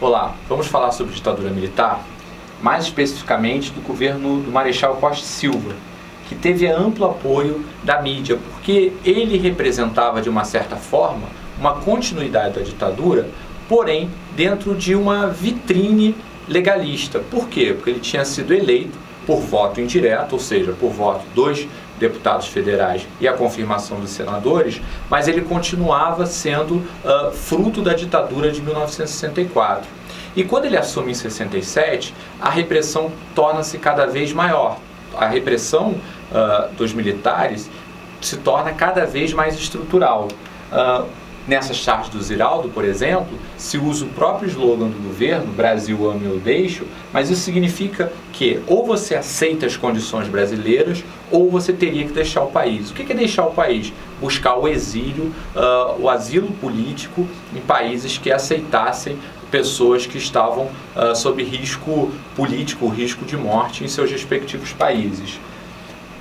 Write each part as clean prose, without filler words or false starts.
Olá, vamos falar sobre ditadura militar, mais especificamente do governo do Marechal Costa e Silva, que teve amplo apoio da mídia, porque ele representava, de uma certa forma, uma continuidade da ditadura, porém dentro de uma vitrine legalista. Por quê? Porque ele tinha sido eleito por voto indireto, ou seja, por voto dos deputados federais e a confirmação dos senadores, mas ele continuava sendo fruto da ditadura de 1964. E quando ele assume em 67, a repressão torna-se cada vez maior. A repressão dos militares se torna cada vez mais estrutural. Nessa charge do Ziraldo, por exemplo, se usa o próprio slogan do governo, Brasil ame ou deixo, mas isso significa que ou você aceita as condições brasileiras ou você teria que deixar o país. O que é deixar o país? Buscar o exílio, o asilo político em países que aceitassem pessoas que estavam sob risco político, risco de morte em seus respectivos países.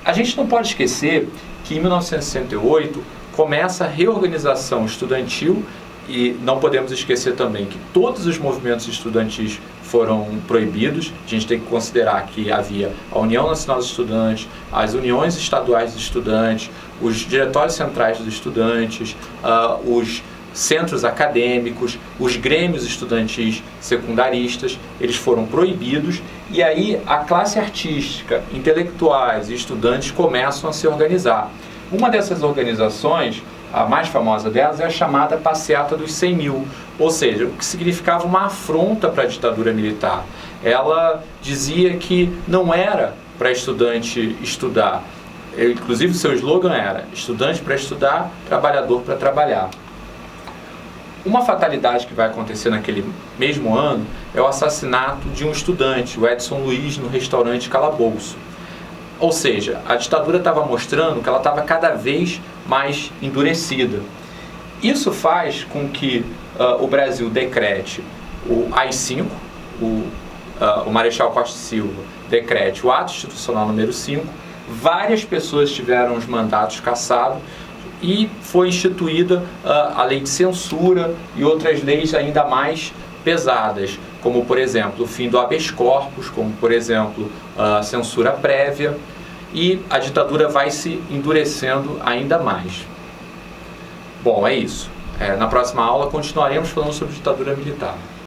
A gente não pode esquecer que em 1968 começa a reorganização estudantil e não podemos esquecer também que todos os movimentos estudantis foram proibidos. A gente tem que considerar que havia a União Nacional dos Estudantes, as uniões estaduais dos estudantes, os diretórios centrais dos estudantes, os centros acadêmicos, os grêmios estudantis secundaristas, eles foram proibidos e aí a classe artística, intelectuais e estudantes começam a se organizar. Uma dessas organizações, a mais famosa delas, é a chamada Passeata dos 100 mil, ou seja, o que significava uma afronta para a ditadura militar. Ela dizia que não era para estudante estudar, inclusive o seu slogan era estudante para estudar, trabalhador para trabalhar. Uma fatalidade que vai acontecer naquele mesmo ano é o assassinato de um estudante, o Edson Luiz, no restaurante Calabouço. Ou seja, a ditadura estava mostrando que ela estava cada vez mais endurecida. Isso faz com que o Brasil decrete o AI-5, o Marechal Costa e Silva decrete o ato institucional número 5, várias pessoas tiveram os mandatos cassados e foi instituída a lei de censura e outras leis ainda mais pesadas, como por exemplo o fim do habeas corpus, como por exemplo a censura prévia, e a ditadura vai se endurecendo ainda mais. Bom, é isso. Na próxima aula continuaremos falando sobre ditadura militar.